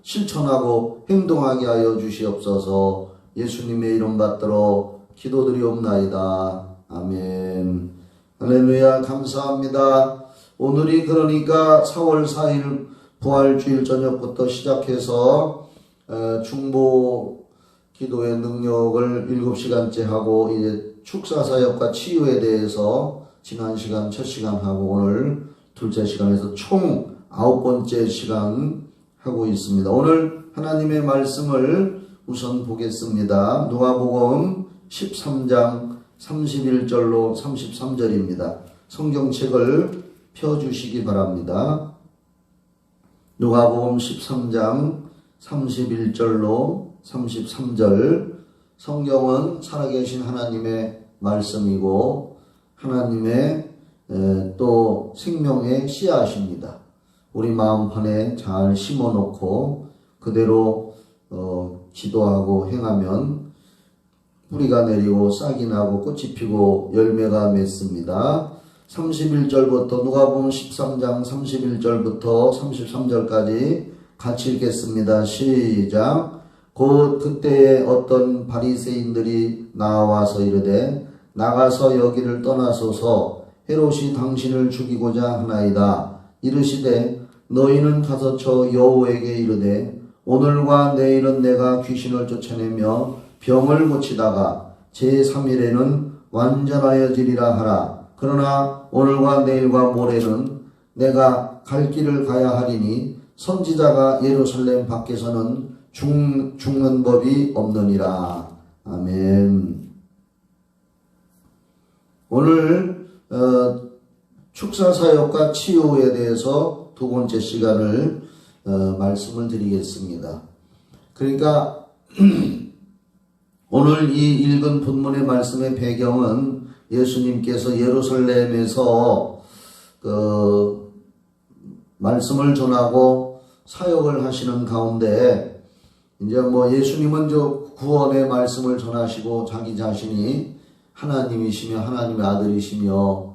실천하고 행동하게 하여 주시옵소서. 예수님의 이름 받들어 기도드리옵나이다. 아멘. 할렐루야. 감사합니다. 오늘이 그러니까 4월 4일 부활주일 저녁부터 시작해서 중보 기도의 능력을 7시간째 하고 이제 축사사역과 치유에 대해서 지난 시간 첫 시간 하고 오늘 둘째 시간에서 총 9번째 시간 하고 있습니다. 오늘 하나님의 말씀을 우선 보겠습니다. 누가복음 13장 31절로 33절입니다. 성경책을 펴주시기 바랍니다. 누가복음 13장 31절로 33절. 성경은 살아계신 하나님의 말씀이고 하나님의 또 생명의 씨앗입니다. 우리 마음판에 잘 심어놓고 그대로 기도하고 행하면 뿌리가 내리고 싹이 나고 꽃이 피고 열매가 맺습니다. 31절부터 누가복음 13장 31절부터 33절까지 같이 읽겠습니다. 시작. 곧 그때에 어떤 바리새인들이 나와서 이르되 나가서 여기를 떠나소서 헤롯이 당신을 죽이고자 하나이다. 이르시되 너희는 가서 저 여호에게 이르되 오늘과 내일은 내가 귀신을 쫓아내며 병을 고치다가 제3일에는 완전하여지리라 하라. 그러나 오늘과 내일과 모레는 내가 갈 길을 가야 하리니 선지자가 예루살렘 밖에서는 죽는 법이 없느니라. 아멘. 오늘 축사사역과 치유에 대해서 두 번째 시간을 말씀을 드리겠습니다. 그러니까 오늘 이 읽은 본문의 말씀의 배경은 예수님께서 예루살렘에서 말씀을 전하고 사역을 하시는 가운데 이제 예수님은 저 구원의 말씀을 전하시고 자기 자신이 하나님이시며 하나님의 아들이시며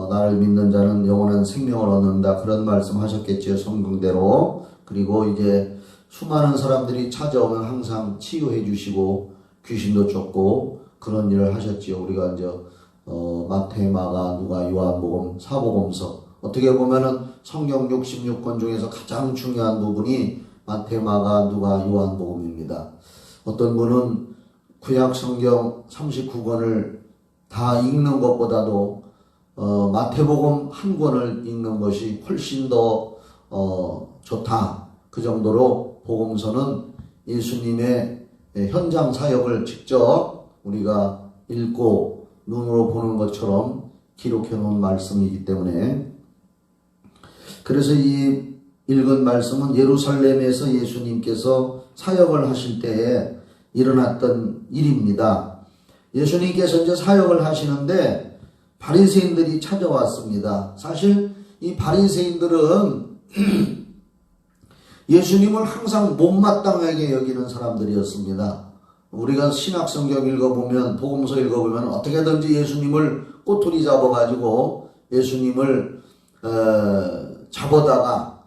나를 믿는 자는 영원한 생명을 얻는다 그런 말씀하셨겠지요. 성경대로. 그리고 이제 수많은 사람들이 찾아오면 항상 치유해 주시고 귀신도 쫓고 그런 일을 하셨지요. 우리가 이제 마태, 마가, 누가, 요한복음, 사복음서 어떻게 보면은 성경 66권 중에서 가장 중요한 부분이 마태, 마가, 누가, 요한복음입니다. 어떤 분은 구약 성경 39권을 다 읽는 것보다도 마태복음 한 권을 읽는 것이 훨씬 더 좋다. 그 정도로 복음서는 예수님의 현장 사역을 직접 우리가 읽고 눈으로 보는 것처럼 기록해 놓은 말씀이기 때문에 그래서 이 읽은 말씀은 예루살렘에서 예수님께서 사역을 하실 때에 일어났던 일입니다. 예수님께서 이제 사역을 하시는데 바리새인들이 찾아왔습니다. 사실 이 바리새인들은 예수님을 항상 못마땅하게 여기는 사람들이었습니다. 우리가 신약성경 읽어보면 복음서 읽어보면 어떻게든지 예수님을 꼬투리 잡아가지고 예수님을 잡아다가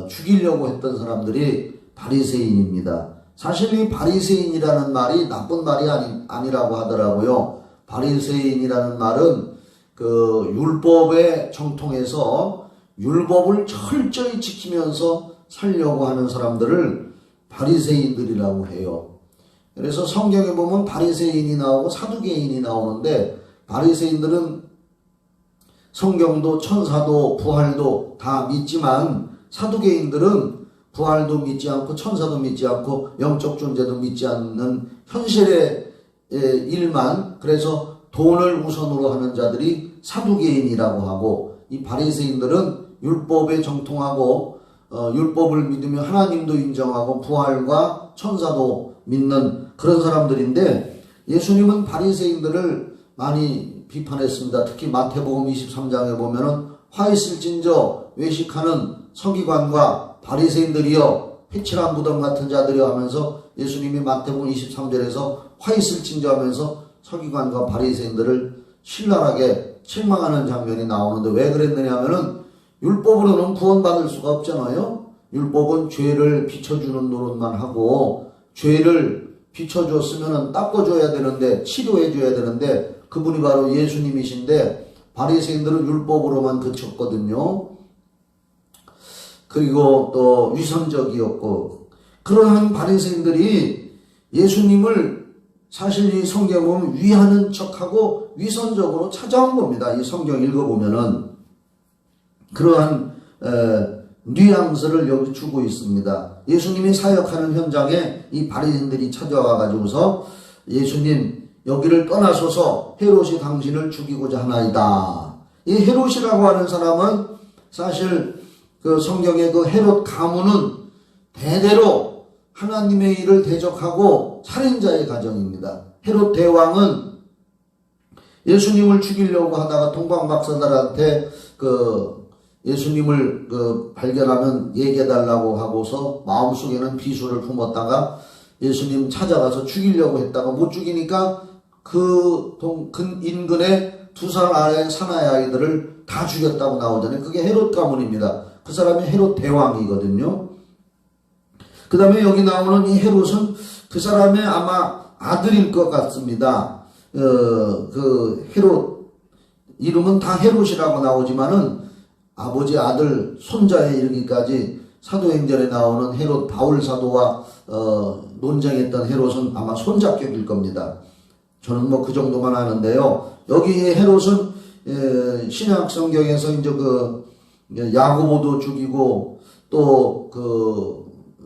죽이려고 했던 사람들이 바리새인입니다. 사실 이 바리새인이라는 말이 나쁜 말이 아니라고 하더라고요. 바리새인이라는 말은 그 율법에 정통해서 율법을 철저히 지키면서 살려고 하는 사람들을 바리새인들이라고 해요. 그래서 성경에 보면 바리새인이 나오고 사두개인이 나오는데 바리새인들은 성경도 천사도 부활도 다 믿지만 사두개인들은 부활도 믿지 않고 천사도 믿지 않고 영적 존재도 믿지 않는 현실의 일만 그래서 돈을 우선으로 하는 자들이 사두개인이라고 하고 이 바리새인들은 율법에 정통하고 율법을 믿으며 하나님도 인정하고 부활과 천사도 믿는 그런 사람들인데 예수님은 바리새인들을 많이 비판했습니다. 특히 마태복음 23장에 보면은 화 있을진저 외식하는 서기관과 바리새인들이여 회칠한 무덤 같은 자들이여 하면서 예수님이 마태복음 23절에서 화 있을진저 하면서 서기관과 바리새인들을 신랄하게 책망하는 장면이 나오는데 왜 그랬느냐 하면은 율법으로는 구원받을 수가 없잖아요. 율법은 죄를 비춰주는 노릇만 하고, 죄를 비춰줬으면 닦아줘야 되는데, 치료해줘야 되는데, 그분이 바로 예수님이신데, 바리새인들은 율법으로만 그쳤거든요. 그리고 또 위선적이었고, 그러한 바리새인들이 예수님을 사실 이 성경 보면 위하는 척하고 위선적으로 찾아온 겁니다. 이 성경 읽어보면은 그러한 뉘앙스를 여기 주고 있습니다. 예수님이 사역하는 현장에 이 바리새인들이 찾아와 가지고서 예수님 여기를 떠나소서, 헤롯이 당신을 죽이고자 하나이다. 이 헤롯이라고 하는 사람은 사실 그 성경의 그 헤롯 가문은 대대로 하나님의 일을 대적하고 살인자의 가정입니다. 헤롯 대왕은 예수님을 죽이려고 하다가 동방박사들한테 예수님을 발견하면 얘기해달라고 하고서 마음속에는 비수를 품었다가 예수님 찾아가서 죽이려고 했다가 못 죽이니까 그 인근의 2살 아래 사나이 아이들을 다 죽였다고 나오잖아요. 그게 헤롯 가문입니다. 그 사람이 헤롯 대왕이거든요. 그 다음에 여기 나오는 이 헤롯은 그 사람의 아마 아들일 것 같습니다. 그 헤롯 이름은 다 헤롯이라고 나오지만은 아버지, 아들, 손자에 이르기까지 사도행전에 나오는 헤롯 바울 사도와 논쟁했던 헤롯은 아마 손자격일 겁니다. 저는 뭐 그 정도만 아는데요. 여기 헤롯은 신약 성경에서 이제 야고보도 죽이고 또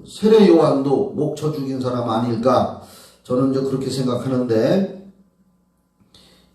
세례 요한도 목쳐 죽인 사람 아닐까, 저는 이제 그렇게 생각하는데,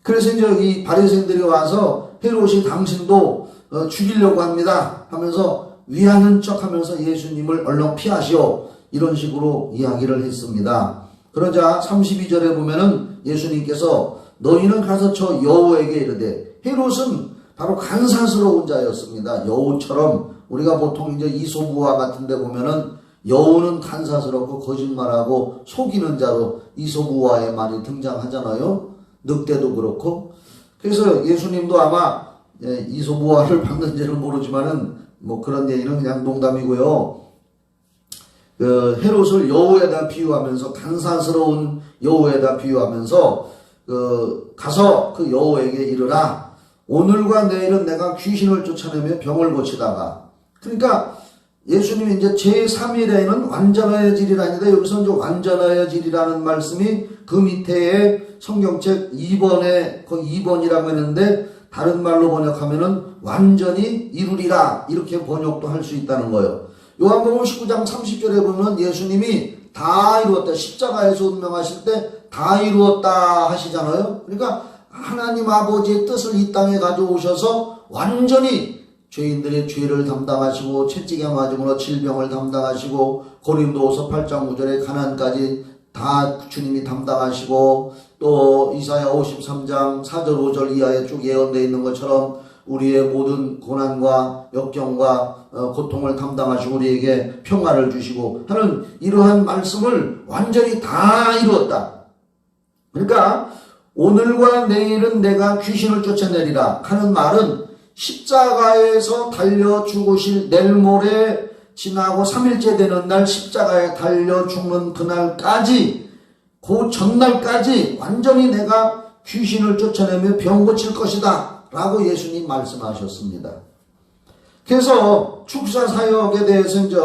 그래서 이제 이 바리새인들이 와서 헤롯이 당신도 죽이려고 합니다 하면서 위하는 척 하면서 예수님을 얼른 피하시오, 이런 식으로 이야기를 했습니다. 그러자 32절에 보면은 예수님께서 너희는 가서 저 여우에게 이르되, 헤롯은 바로 간사스러운 자였습니다. 여우처럼 우리가 보통 이제 이소부화 같은 데 보면은 여우는 간사스럽고 거짓말하고 속이는 자로 이소부화에 많이 등장하잖아요. 늑대도 그렇고. 그래서 예수님도 아마 이소부화를 받는지는 모르지만은 뭐 그런 얘기는 그냥 농담이고요. 헤롯을 여우에다 비유하면서, 간사스러운 여우에다 비유하면서 가서 그 여우에게 이르라. 오늘과 내일은 내가 귀신을 쫓아내며 병을 고치다가. 그러니까 예수님이 이제 제3일에는 완전하여지리라는데, 여기서 이제 완전하여지리라는 말씀이 그 밑에 성경책 2번에, 그 2번이라고 했는데, 다른 말로 번역하면은 완전히 이루리라, 이렇게 번역도 할 수 있다는 거예요. 요한복음 19장 30절에 보면 예수님이 다 이루었다, 십자가에서 운명하실 때 다 이루었다 하시잖아요. 그러니까 하나님 아버지의 뜻을 이 땅에 가져오셔서 완전히 죄인들의 죄를 담당하시고, 채찍에 맞음으로 질병을 담당하시고, 고린도후서 8장 9절에 가난까지 다 주님이 담당하시고, 또 이사야 53장 4절 5절 이하에 쭉 예언되어 있는 것처럼 우리의 모든 고난과 역경과 고통을 담당하시고 우리에게 평화를 주시고 하는 이러한 말씀을 완전히 다 이루었다. 그러니까 오늘과 내일은 내가 귀신을 쫓아내리라 하는 말은 십자가에서 달려 죽으실 내일 모레 지나고 3일째 되는 날 십자가에 달려 죽는 그날까지, 그 전날까지 완전히 내가 귀신을 쫓아내며 병 고칠 것이다 라고 예수님 말씀하셨습니다. 그래서 축사사역에 대해서 이제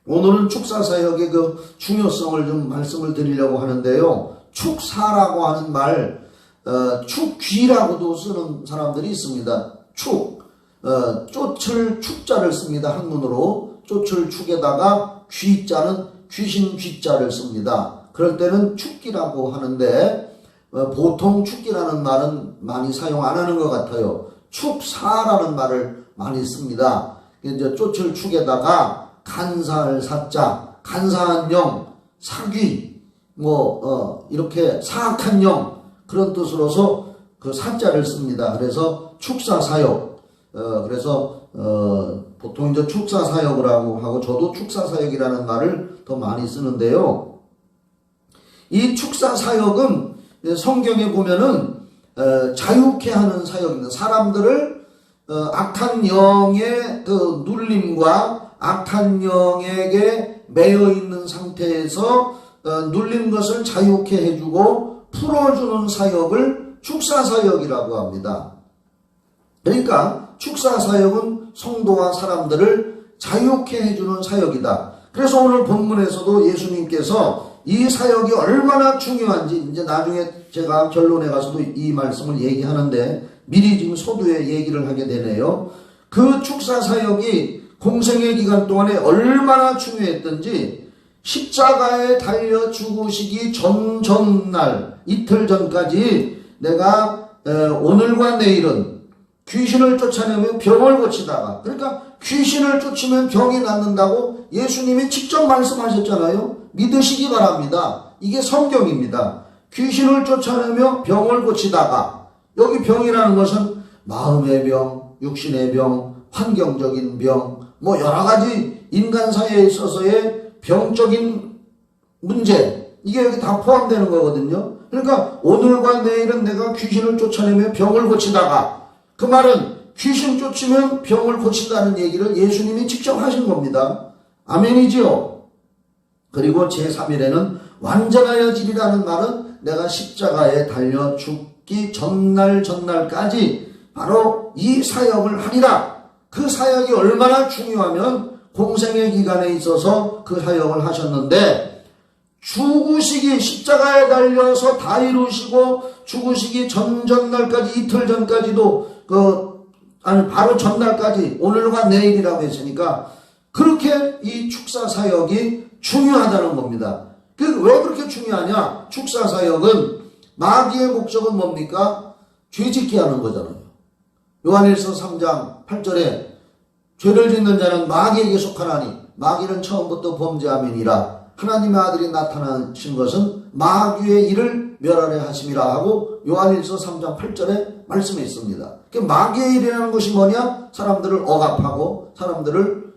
오늘은 축사사역의 그 중요성을 좀 말씀을 드리려고 하는데요. 축사라고 하는 말, 축귀라고도 쓰는 사람들이 있습니다. 쫓을 축자를 씁니다. 한문으로 쫓을 축에다가 귀자는 귀신 귀자를 씁니다. 그럴 때는 축기라고 하는데 보통 축기라는 말은 많이 사용 안 하는 것 같아요. 축사라는 말을 많이 씁니다. 이제 쫓을 축에다가 간사할 사자, 간사한 영, 사귀, 이렇게 사악한 영, 그런 뜻으로서 그 사자를 씁니다. 그래서 축사사역, 그래서 보통 이제 축사사역을 하고 저도 축사사역이라는 말을 더 많이 쓰는데요. 이 축사사역은 성경에 보면은 자유케 하는 사역입니다. 사람들을 악한 영의 그 눌림과 악한 영에게 매여 있는 상태에서 눌린 것을 자유케 해주고 풀어주는 사역을 축사사역이라고 합니다. 그러니까 축사사역은 성도와 사람들을 자유케 해주는 사역이다. 그래서 오늘 본문에서도 예수님께서 이 사역이 얼마나 중요한지 이제 나중에 제가 결론에 가서도 이 말씀을 얘기하는데 미리 지금 소두에 얘기를 하게 되네요. 그 축사사역이 공생의 기간 동안에 얼마나 중요했던지 십자가에 달려 죽으시기 전날 이틀 전까지 내가 오늘과 내일은 귀신을 쫓아내며 병을 고치다가, 그러니까 귀신을 쫓으면 병이 낫는다고 예수님이 직접 말씀하셨잖아요. 믿으시기 바랍니다. 이게 성경입니다. 귀신을 쫓아내며 병을 고치다가, 여기 병이라는 것은 마음의 병, 육신의 병, 환경적인 병, 뭐 여러 가지 인간 사회에 있어서의 병적인 문제, 이게 여기 다 포함되는 거거든요. 그러니까 오늘과 내일은 내가 귀신을 쫓아내며 병을 고치다가, 그 말은 귀신 쫓으면 병을 고친다는 얘기를 예수님이 직접 하신 겁니다. 아멘이지요. 그리고 제3일에는 완전하여지리라는 말은 내가 십자가에 달려 죽기 전날까지 바로 이 사역을 하리라. 그 사역이 얼마나 중요하면 공생의 기간에 있어서 그 사역을 하셨는데, 죽으시기 십자가에 달려서 다 이루시고 죽으시기 전날까지, 이틀 전까지도 바로 전날까지, 오늘과 내일이라고 했으니까 그렇게 이 축사사역이 중요하다는 겁니다. 왜 그렇게 중요하냐? 축사사역은 마귀의 목적은 뭡니까? 죄짓게 하는 거잖아요. 요한일서 3장 8절에 죄를 짓는 자는 마귀에게 속하나니 마귀는 처음부터 범죄함이니라. 하나님의 아들이 나타나신 것은 마귀의 일을 멸하려 하심이라 하고 요한일서 3장 8절에 말씀해 있습니다. 마귀의 일이라는 것이 뭐냐? 사람들을 억압하고 사람들을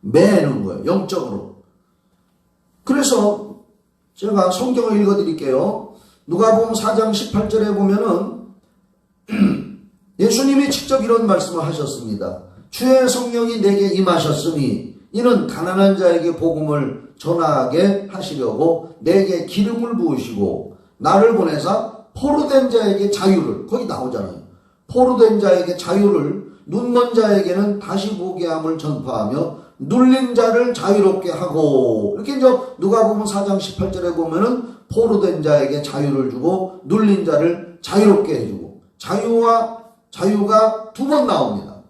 매는 거예요. 영적으로. 그래서 제가 성경을 읽어드릴게요. 누가복음 4장 18절에 보면은 예수님이 직접 이런 말씀을 하셨습니다. 주의 성령이 내게 임하셨으니 이는 가난한 자에게 복음을 전하게 하시려고 내게 기름을 부으시고 나를 보내사 포로된 자에게 자유를, 거기 나오잖아요. 포로된 자에게 자유를, 눈먼 자에게는 다시 보게 함을 전파하며 눌린 자를 자유롭게 하고, 이렇게 이제 누가복음 4장 18절에 보면은 포로된 자에게 자유를 주고 눌린 자를 자유롭게 해주고, 자유가 두 번 나옵니다.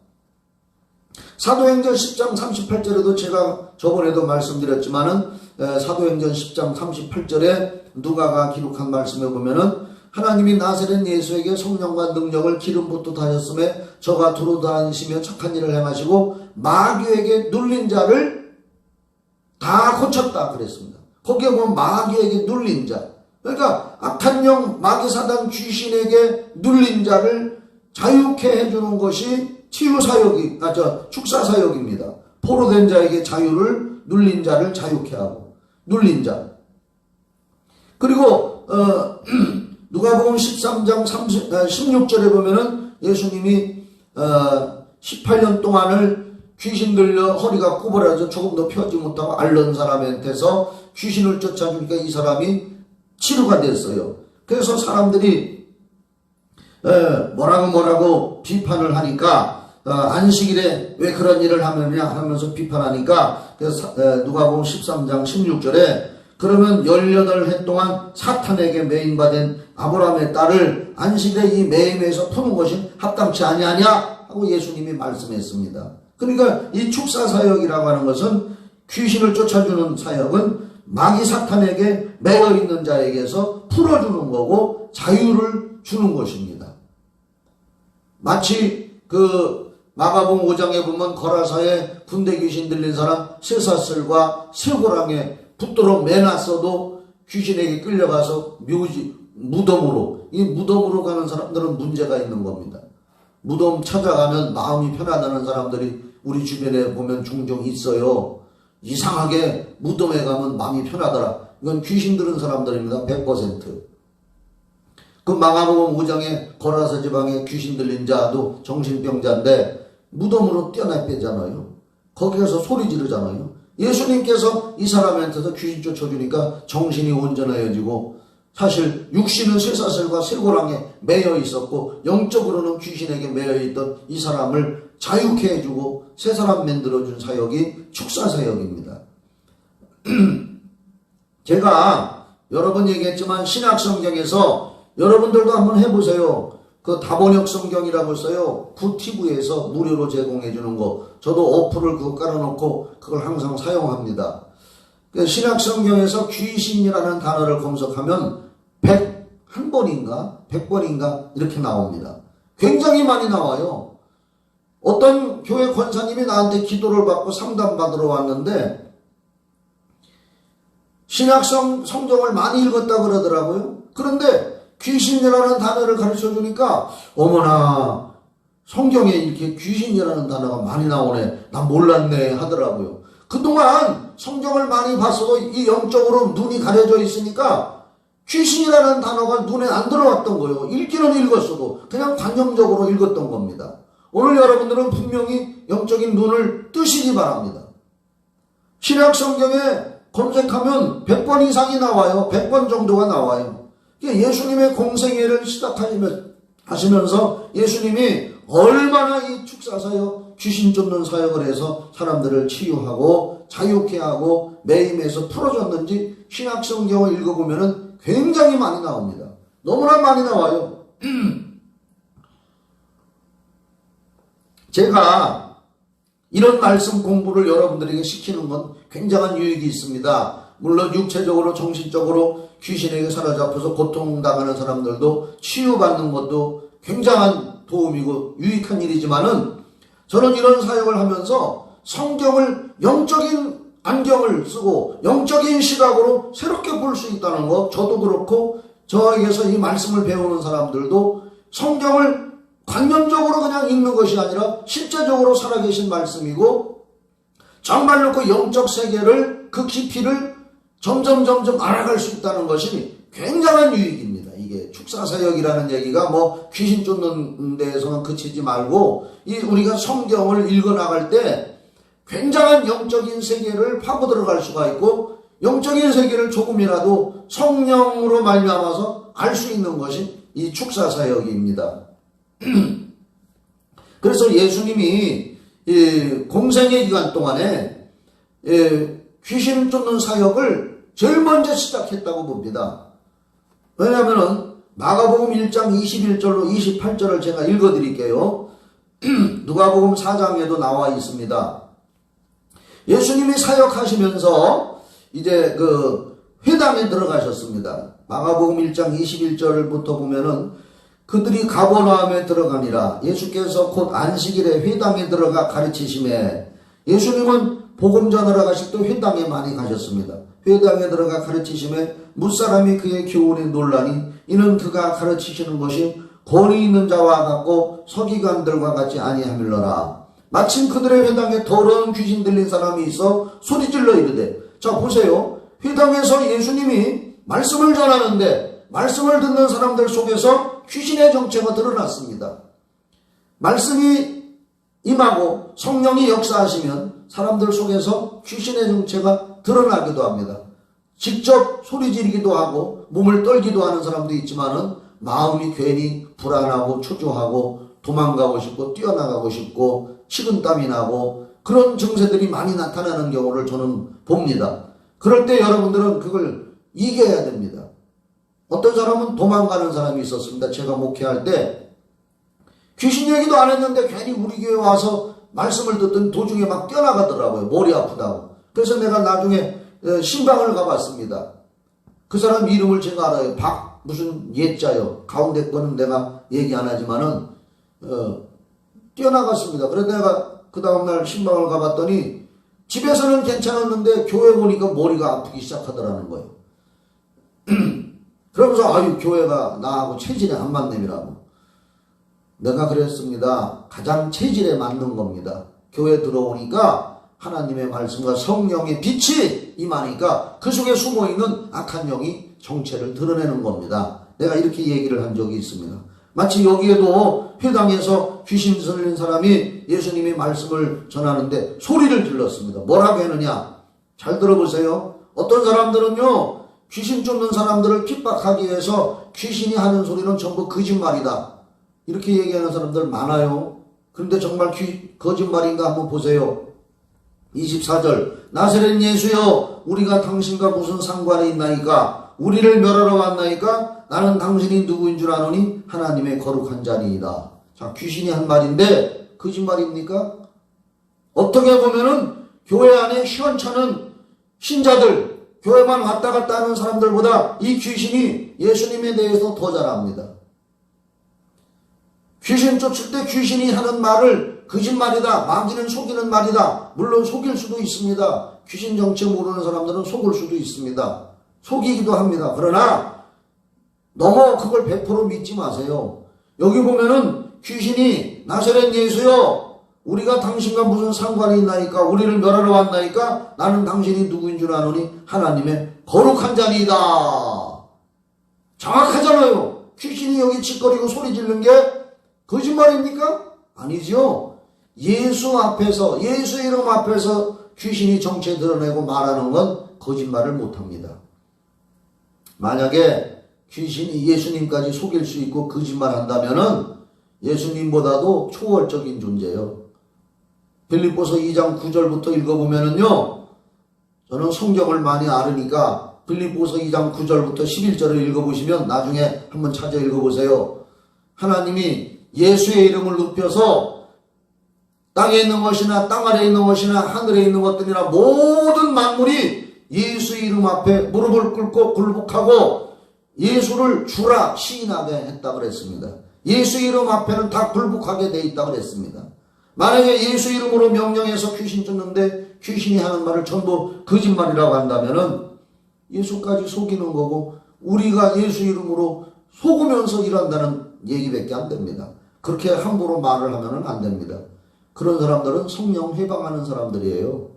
사도행전 10장 38절에도 제가 저번에도 말씀드렸지만은 사도행전 10장 38절에 누가가 기록한 말씀에 보면은 하나님이 나사렛 예수에게 성령과 능력을 기름 붓듯 하셨음에 저가 두루 다니시며 착한 일을 행하시고 마귀에게 눌린 자를 다 고쳤다 그랬습니다. 거기에 보면 마귀에게 눌린 자, 그러니까 악한 영, 마귀 사단 귀신에게 눌린 자를 자유케 해주는 것이 치유사역이, 축사사역입니다. 포로된 자에게 자유를, 눌린 자를 자유케 하고, 눌린 자. 그리고 누가복음 13장 16절에 보면은 예수님이 18년 동안을 귀신 들려 허리가 구부러져 조금도 펴지 못하고 앓는 사람한테서 귀신을 쫓아주니까 이 사람이 치료가 됐어요. 그래서 사람들이 뭐라고 비판을 하니까 안식일에 왜 그런 일을 하느냐 하면서 비판하니까, 그래서 누가복음 13장 16절에 그러면 18해 동안 사탄에게 매임받은 아브라함의 딸을 안식일에 이 매임에서 푸는 것이 합당치 아니하냐 하고 예수님이 말씀했습니다. 그러니까 이 축사사역이라고 하는 것은 귀신을 쫓아주는 사역은 마귀 사탄에게 매여 있는 자에게서 풀어주는 거고 자유를 주는 것입니다. 마치 마가복음 5장에 보면 거라사에 군대 귀신 들린 사람 쇠사슬과 쇠고랑에 붙도록 매놨어도 귀신에게 끌려가서 무덤으로, 이 무덤으로 가는 사람들은 문제가 있는 겁니다. 무덤 찾아가면 마음이 편하다는 사람들이 우리 주변에 보면 종종 있어요. 이상하게 무덤에 가면 마음이 편하더라. 이건 귀신 들은 사람들입니다. 100%. 그 마가복음 5장에 거라사 지방에 귀신 들린 자도 정신병자인데 무덤으로 뛰어나 빼잖아요. 거기 가서 소리 지르잖아요. 예수님께서 이 사람한테서 귀신 쫓아주니까 정신이 온전해지고, 사실 육신은 쇠사슬과 쇠고랑에 매여 있었고 영적으로는 귀신에게 매여 있던 이 사람을 자유케 해주고 새 사람 만들어준 사역이 축사사역입니다. 제가 여러 번 얘기했지만 신약성경에서 여러분들도 한번 해보세요. 그 다번역 성경이라고 써요. 구티브에서 무료로 제공해주는 거. 저도 어플을 그거 깔아놓고 그걸 항상 사용합니다. 신약성경에서 귀신이라는 단어를 검색하면 101번인가 100번인가 이렇게 나옵니다. 굉장히 많이 나와요. 어떤 교회 권사님이 나한테 기도를 받고 상담받으러 왔는데 신약성경을 많이 읽었다 그러더라고요. 그런데 귀신이라는 단어를 가르쳐 주니까 어머나 성경에 이렇게 귀신이라는 단어가 많이 나오네. 난 몰랐네 하더라고요. 그동안 성경을 많이 봤어도 이 영적으로 눈이 가려져 있으니까 귀신이라는 단어가 눈에 안 들어왔던 거예요. 읽기는 읽었어도 그냥 관념적으로 읽었던 겁니다. 오늘 여러분들은 분명히 영적인 눈을 뜨시기 바랍니다. 신약성경에 검색하면 100번 이상이 나와요. 100번 정도가 나와요. 예수님의 공생애를 시작하시면서 예수님이 얼마나 이 축사사역, 귀신 쫓는 사역을 해서 사람들을 치유하고 자유케 하고 매임에서 풀어줬는지 신약성경을 읽어보면 굉장히 많이 나옵니다. 너무나 많이 나와요. 제가 이런 말씀 공부를 여러분들에게 시키는 건 굉장한 유익이 있습니다. 물론 육체적으로 정신적으로 귀신에게 사로잡혀서 고통당하는 사람들도 치유받는 것도 굉장한 도움이고 유익한 일이지만은 저는 이런 사역을 하면서 성경을 영적인 안경을 쓰고 영적인 시각으로 새롭게 볼 수 있다는 것, 저도 그렇고 저에게서 이 말씀을 배우는 사람들도 성경을 관념적으로 그냥 읽는 것이 아니라 실제적으로 살아계신 말씀이고 정말로 그 영적 세계를, 그 깊이를 점점 알아갈 수 있다는 것이 굉장한 유익입니다. 이게 축사사역이라는 얘기가 뭐 귀신 쫓는 데에서만 그치지 말고 우리가 성경을 읽어나갈 때 굉장한 영적인 세계를 파고 들어갈 수가 있고 영적인 세계를 조금이라도 성령으로 말미암아서 알 수 있는 것이 이 축사사역입니다. 그래서 예수님이 공생의 기간 동안에 귀신 쫓는 사역을 제일 먼저 시작했다고 봅니다. 왜냐하면 마가복음 1장 21절로 28절을 제가 읽어드릴게요. 누가복음 4장에도 나와 있습니다. 예수님이 사역하시면서 이제 그 회당에 들어가셨습니다. 마가복음 1장 21절부터 보면은 그들이 가버나움에 들어가니라. 예수께서 곧 안식일에 회당에 들어가 가르치심에 예수님은 복음 전하러 가실 때 회당에 많이 가셨습니다. 회당에 들어가 가르치심에 무사람이 그의 교훈에 놀라니 이는 그가 가르치시는 것이 권위 있는 자와 같고 서기관들과 같지 아니함일러라. 마침 그들의 회당에 더러운 귀신 들린 사람이 있어 소리질러 이르되, 자 보세요. 회당에서 예수님이 말씀을 전하는데 말씀을 듣는 사람들 속에서 귀신의 정체가 드러났습니다. 말씀이 임하고 성령이 역사하시면 사람들 속에서 귀신의 정체가 드러나기도 합니다. 직접 소리 지르기도 하고 몸을 떨기도 하는 사람도 있지만은 마음이 괜히 불안하고 초조하고 도망가고 싶고 뛰어나가고 싶고 식은땀이 나고 그런 증세들이 많이 나타나는 경우를 저는 봅니다. 그럴 때 여러분들은 그걸 이겨야 됩니다. 어떤 사람은 도망가는 사람이 있었습니다. 제가 목회할 때 귀신 얘기도 안 했는데 괜히 우리 교회 와서 말씀을 듣던 도중에 막 뛰어나가더라고요. 머리 아프다고. 그래서 내가 나중에 신방을 가봤습니다. 그 사람 이름을 제가 알아요. 무슨 예자요. 가운데 거는 내가 얘기 안 하지만은 뛰어나갔습니다. 그래서 내가 그 다음날 신방을 가봤더니 집에서는 괜찮았는데 교회 보니까 머리가 아프기 시작하더라는 거예요. 그러면서 아유 교회가 나하고 체질에 안 맞nem이라고. 내가 그랬습니다. 가장 체질에 맞는 겁니다. 교회 들어오니까 하나님의 말씀과 성령의 빛이 임하니까 그 속에 숨어있는 악한 영이 정체를 드러내는 겁니다. 내가 이렇게 얘기를 한 적이 있습니다. 마치 여기에도 회당에서 귀신 들린 사람이 예수님이 말씀을 전하는데 소리를 질렀습니다. 뭐라고 했느냐? 잘 들어보세요. 어떤 사람들은요, 귀신 쫓는 사람들을 핍박하기 위해서 귀신이 하는 소리는 전부 거짓말이다, 이렇게 얘기하는 사람들 많아요. 그런데 정말 거짓말인가 한번 보세요. 24절, 나사렛 예수여, 우리가 당신과 무슨 상관이 있나이까? 우리를 멸하러 왔나이까? 나는 당신이 누구인 줄 아노니 하나님의 거룩한 자니이다. 자, 귀신이 한 말인데 거짓말입니까? 어떻게 보면은 교회 안에 시원찮은 신자들, 교회만 왔다 갔다 하는 사람들보다 이 귀신이 예수님에 대해서 더 잘 압니다. 귀신 쫓을 때 귀신이 하는 말을 거짓말이다, 마귀는 속이는 말이다. 물론 속일 수도 있습니다. 귀신 정체 모르는 사람들은 속을 수도 있습니다. 속이기도 합니다. 그러나 너무 그걸 100% 믿지 마세요. 여기 보면은 귀신이 나사렛 예수여, 우리가 당신과 무슨 상관이 있나이까? 우리를 멸하러 왔나이까? 나는 당신이 누구인 줄 아노니 하나님의 거룩한 자니이다. 정확하잖아요. 귀신이 여기 짓거리고 소리 지르는 게 거짓말입니까? 아니죠. 예수 앞에서, 예수 이름 앞에서 귀신이 정체 드러내고 말하는 건 거짓말을 못합니다. 만약에 귀신이 예수님까지 속일 수 있고 거짓말 한다면은 예수님보다도 초월적인 존재예요. 빌립보서 2장 9절부터 읽어보면은요, 저는 성경을 많이 알으니까 빌립보서 2장 9절부터 11절을 읽어보시면 나중에 한번 찾아 읽어보세요. 하나님이 예수의 이름을 높여서 땅에 있는 것이나 땅 아래에 있는 것이나 하늘에 있는 것들이나 모든 만물이 예수 이름 앞에 무릎을 꿇고 굴복하고 예수를 주라 시인하게 했다 그랬습니다. 예수 이름 앞에는 다 굴복하게 돼 있다 그랬습니다. 만약에 예수 이름으로 명령해서 귀신 쫓는데 귀신이 하는 말을 전부 거짓말이라고 한다면은 예수까지 속이는 거고 우리가 예수 이름으로 속으면서 일한다는 얘기밖에 안 됩니다. 그렇게 함부로 말을 하면은 안 됩니다. 그런 사람들은 성령 회방하는 사람들이에요.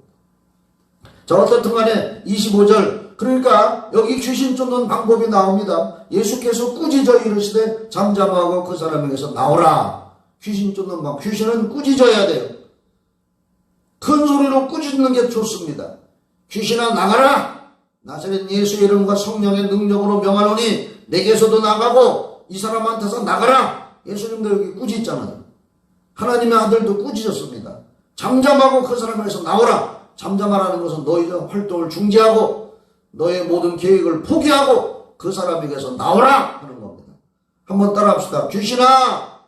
자, 어떻든 간에 25절, 그러니까 여기 귀신 쫓는 방법이 나옵니다. 예수께서 꾸짖어 이르시되 잠잠하고 그 사람에게서 나오라. 귀신 쫓는 방법, 귀신은 꾸짖어야 돼요. 큰 소리로 꾸짖는 게 좋습니다. 귀신아 나가라. 나사렛 예수의 이름과 성령의 능력으로 명하노니 내게서도 나가고 이 사람한테서 나가라. 예수님도 여기 꾸짖잖아요. 하나님의 아들도 꾸짖었습니다. 잠잠하고 그 사람에게서 나오라. 잠잠하라는 것은 너희의 활동을 중지하고 너의 모든 계획을 포기하고 그 사람에게서 나오라 하는 겁니다. 한번 따라 합시다. 귀신아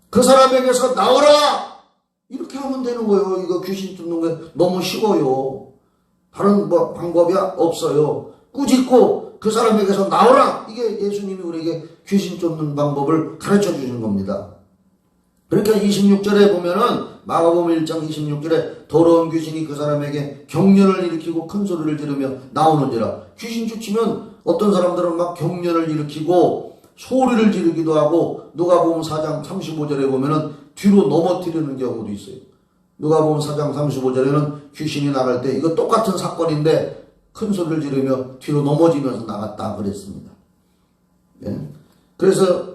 그 사람에게서 나오라. 이렇게 하면 되는 거예요. 이거 귀신 쫓는 게 너무 쉬워요. 다른 방법이 없어요. 꾸짖고 그 사람에게서 나오라. 이게 예수님이 우리에게 귀신 쫓는 방법을 가르쳐 주신 겁니다. 그러니까 26절에 보면은 마가복음 1장 26절에 더러운 귀신이 그 사람에게 경련을 일으키고 큰 소리를 지르며 나오는지라. 귀신 쫓으면 어떤 사람들은 막 경련을 일으키고 소리를 지르기도 하고 누가복음 4장 35절에 보면은 뒤로 넘어뜨리는 경우도 있어요. 누가복음 4장 35절에는 귀신이 나갈 때 이거 똑같은 사건인데 큰 소리를 지르며 뒤로 넘어지면서 나갔다 그랬습니다. 예? 그래서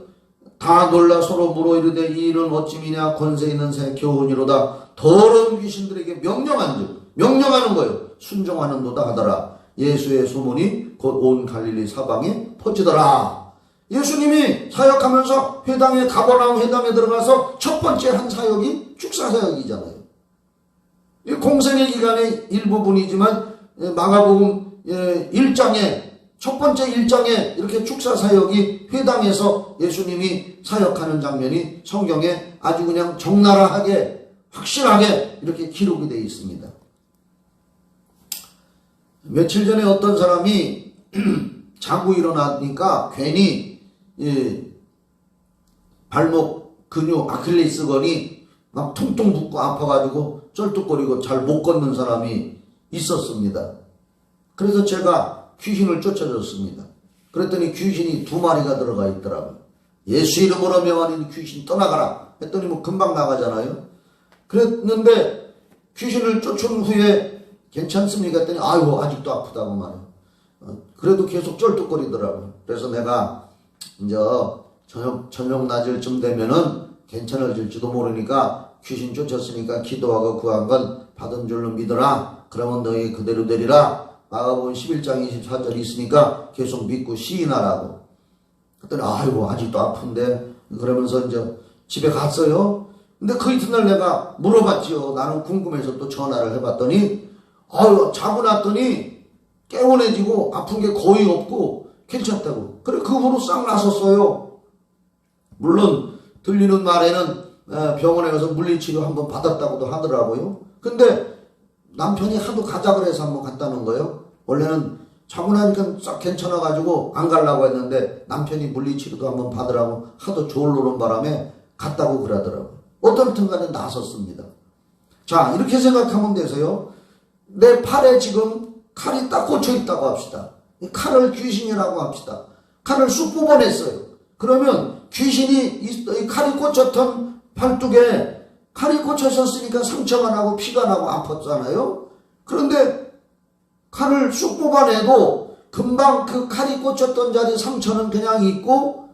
다 놀라 서로 물어 이르되 이 일은 어찌미냐 권세 있는 새 교훈이로다. 더러운 귀신들에게 명령하는 거예요. 순종하는도다 하더라. 예수의 소문이 곧 온 갈릴리 사방에 퍼지더라. 예수님이 사역하면서 회당에 가버나움 회당에 들어가서 첫 번째 한 사역이 축사 사역이잖아요. 이 공생의 기간의 일부분이지만 마가복음 1장에 첫 번째 1장에 이렇게 축사 사역이 회당에서 예수님이 사역하는 장면이 성경에 아주 그냥 적나라하게 확실하게 이렇게 기록이 되어 있습니다. 며칠 전에 어떤 사람이 자고 일어나니까 괜히 발목 근육 아킬레스건이 막 퉁퉁 붓고 아파가지고 쩔뚝거리고 잘 못 걷는 사람이 있었습니다. 그래서 제가 귀신을 쫓아줬습니다. 그랬더니 귀신이 2마리가 들어가 있더라고요. 예수 이름으로 명하니 귀신 떠나가라 했더니 뭐 금방 나가잖아요. 그랬는데 귀신을 쫓은 후에 괜찮습니까 했더니 아이고 아직도 아프다고 말해요. 그래도 계속 쩔뚝거리더라고요. 그래서 내가 이제 저녁 낮을쯤 되면은 괜찮아질지도 모르니까 귀신 쫓았으니까 기도하고 구한 건 받은 줄로 믿어라. 그러면 너희 그대로 되리라. 마가복음 11장 24절 있으니까 계속 믿고 시인하라고. 그랬더니 아이고 아직도 아픈데 그러면서 이제 집에 갔어요. 근데 그 이튿날 내가 물어봤지요. 나는 궁금해서 또 전화를 해봤더니 아유 자고 났더니 개운해지고 아픈 게 거의 없고 괜찮다고. 그래 그 후로 싹 나섰어요. 물론 들리는 말에는 병원에 가서 물리치료 한번 받았다고도 하더라고요. 근데 남편이 하도 가자 그래서 한번 갔다는 거예요. 원래는 자고 나니까 싹 괜찮아가지고 안 가려고 했는데 남편이 물리치료도 한번 받으라고 하도 졸르는 바람에 갔다고 그러더라고요. 어떻든 간에 나섰습니다. 자 이렇게 생각하면 되세요. 내 팔에 지금 칼이 딱 꽂혀 있다고 합시다. 이 칼을 귀신이라고 합시다. 칼을 쑥 뽑아냈어요. 그러면 귀신이 이 칼이 꽂혔던 팔뚝에 칼이 꽂혀졌으니까 상처가 나고 피가 나고 아팠잖아요. 그런데 칼을 쑥 뽑아내도 금방 그 칼이 꽂혔던 자리 상처는 그냥 있고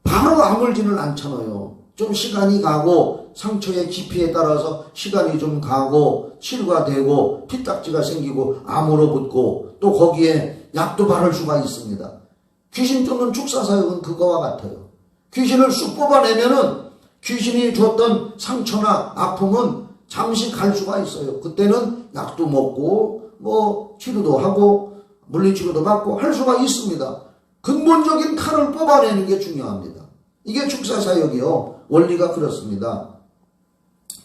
바로 아물지는 않잖아요. 좀 시간이 가고 상처의 깊이에 따라서 시간이 좀 가고 치료가 되고 피딱지가 생기고 아물어 붙고 또 거기에 약도 바를 수가 있습니다. 귀신 쫓는 축사사역은 그거와 같아요. 귀신을 쑥 뽑아내면은 귀신이 줬던 상처나 아픔은 잠시 갈 수가 있어요. 그때는 약도 먹고 뭐 치료도 하고 물리치료도 받고 할 수가 있습니다. 근본적인 칼을 뽑아내는 게 중요합니다. 이게 축사사역이요. 원리가 그렇습니다.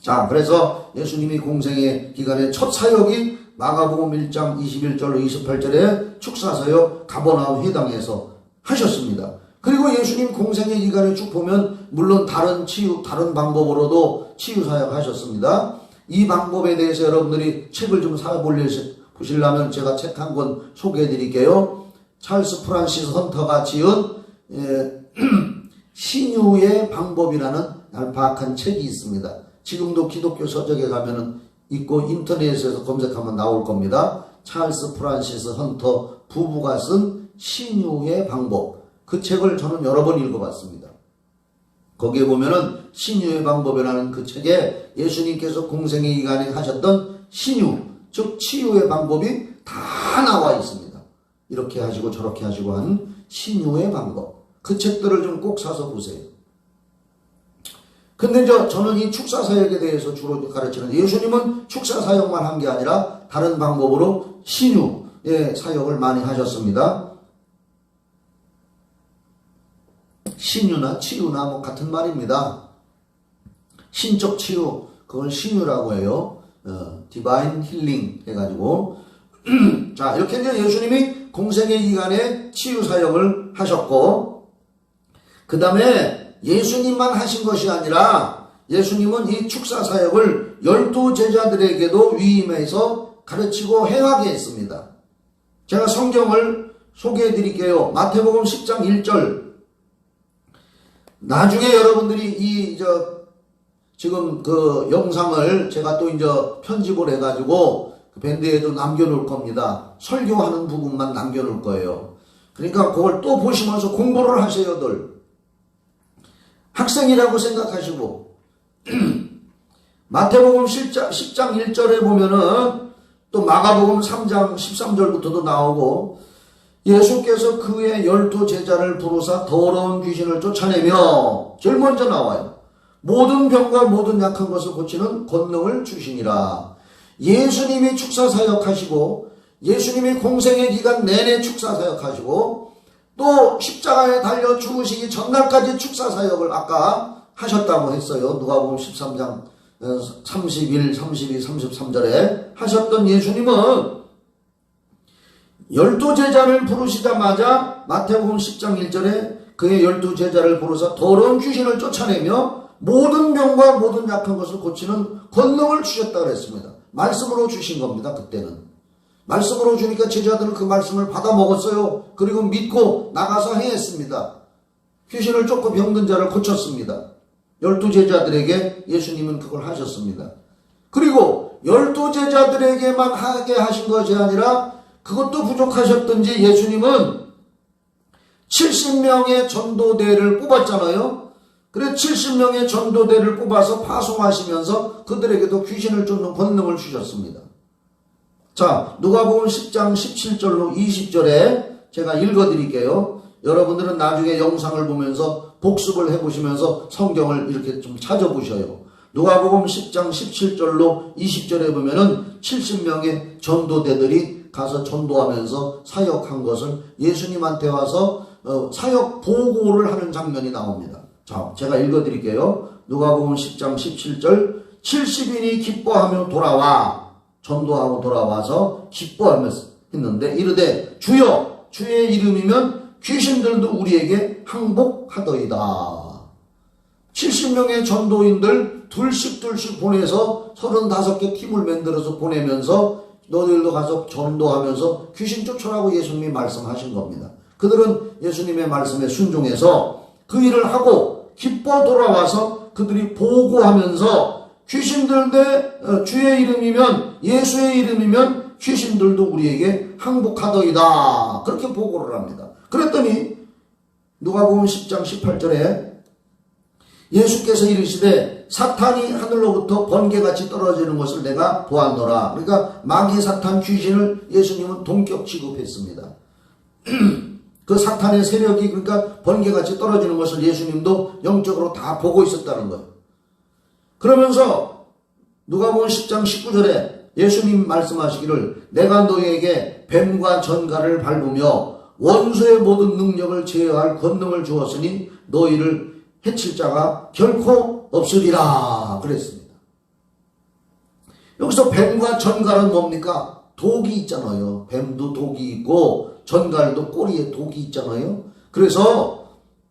자, 그래서 예수님이 공생의 기간의 첫 사역이 마가복음 1장 21절로 28절에 축사사역 가버나움 회당에서 하셨습니다. 그리고 예수님 공생의 기간에 쭉 보면 물론 다른 방법으로도 치유사역 하셨습니다. 이 방법에 대해서 여러분들이 책을 좀 사보시려면 제가 책 한 권 소개해 드릴게요. 찰스 프란시스 헌터가 지은 신유의 방법이라는 얄팍한 책이 있습니다. 지금도 기독교 서적에 가면은 있고 인터넷에서 검색하면 나올 겁니다. 찰스 프란시스 헌터 부부가 쓴 신유의 방법. 그 책을 저는 여러 번 읽어봤습니다. 거기에 보면은 신유의 방법이라는 그 책에 예수님께서 공생의 기간에 하셨던 신유, 즉 치유의 방법이 다 나와 있습니다. 이렇게 하시고 저렇게 하시고 한 신유의 방법. 그 책들을 좀 꼭 사서 보세요. 근데 저는 이 축사사역에 대해서 주로 가르치는데 예수님은 축사사역만 한 게 아니라 다른 방법으로 신유의 사역을 많이 하셨습니다. 신유나 치유나 뭐 같은 말입니다. 신적 치유, 그걸 신유라고 해요. 디바인 힐링 해가지고. 자, 이렇게 이제 예수님이 공생의 기간에 치유 사역을 하셨고, 그 다음에 예수님만 하신 것이 아니라 예수님은 이 축사 사역을 12제자들에게도 위임해서 가르치고 행하게 했습니다. 제가 성경을 소개해 드릴게요. 마태복음 10장 1절. 나중에 여러분들이 지금 그 영상을 제가 또 이제 편집을 해가지고 그 밴드에도 남겨놓을 겁니다. 설교하는 부분만 남겨놓을 거예요. 그러니까 그걸 또 보시면서 공부를 하세요들. 학생이라고 생각하시고 마태복음 10장 1절에 보면은 또 마가복음 3장 13절부터도 나오고 예수께서 그의 12제자를 부르사 더러운 귀신을 쫓아내며 제일 먼저 나와요. 모든 병과 모든 약한 것을 고치는 권능을 주시니라. 예수님이 축사사역하시고 예수님이 공생의 기간 내내 축사사역하시고 또 십자가에 달려 죽으시기 전날까지 축사사역을 아까 하셨다고 했어요. 누가복음 13장 31, 32, 33절에 하셨던 예수님은 12제자를 부르시자마자 마태복음 10장 1절에 그의 12제자를 부르사 더러운 귀신을 쫓아내며 모든 병과 모든 약한 것을 고치는 권능을 주셨다고 그랬습니다. 말씀으로 주신 겁니다. 그때는. 말씀으로 주니까 제자들은 그 말씀을 받아 먹었어요. 그리고 믿고 나가서 행했습니다. 귀신을 쫓고 병든 자를 고쳤습니다. 12제자들에게 예수님은 그걸 하셨습니다. 그리고 12제자들에게만 하게 하신 것이 아니라 그것도 부족하셨던지 예수님은 70명의 전도대를 뽑았잖아요. 그래 70명의 전도대를 뽑아서 파송하시면서 그들에게도 귀신을 쫓는 권능을 주셨습니다. 자, 누가복음 10장 17절로 20절에 제가 읽어드릴게요. 여러분들은 나중에 영상을 보면서 복습을 해보시면서 성경을 이렇게 좀 찾아보셔요. 누가복음 10장 17절로 20절에 보면은 70명의 전도대들이 가서 전도하면서 사역한 것을 예수님한테 와서 사역 보고를 하는 장면이 나옵니다. 자, 제가 읽어드릴게요. 누가복음 10장 17절 70인이 기뻐하며 돌아와 전도하고 돌아와서 기뻐하면서 했는데 이르되 주여 주의 이름이면 귀신들도 우리에게 항복하더이다. 70명의 전도인들 둘씩 보내서 35개 팀을 만들어서 보내면서 너희들도 가서 전도하면서 귀신 쫓으라고 예수님이 말씀하신 겁니다. 그들은 예수님의 말씀에 순종해서 그 일을 하고 기뻐 돌아와서 그들이 보고하면서 귀신들대 주의 이름이면 예수의 이름이면 귀신들도 우리에게 항복하더이다. 그렇게 보고를 합니다. 그랬더니 누가복음 10장 18절에 예수께서 이르시되 사탄이 하늘로부터 번개같이 떨어지는 것을 내가 보았노라. 그러니까 마귀 사탄 귀신을 예수님은 동격 취급했습니다. 그 사탄의 세력이 그러니까 번개같이 떨어지는 것을 예수님도 영적으로 다 보고 있었다는 거예요. 그러면서 누가복음 10장 19절에 예수님 말씀하시기를 내가 너희에게 뱀과 전갈을 밟으며 원수의 모든 능력을 제어할 권능을 주었으니 너희를 해칠 자가 결코 없으리라 그랬습니다. 여기서 뱀과 전갈은 뭡니까? 독이 있잖아요. 뱀도 독이 있고 전갈도 꼬리에 독이 있잖아요. 그래서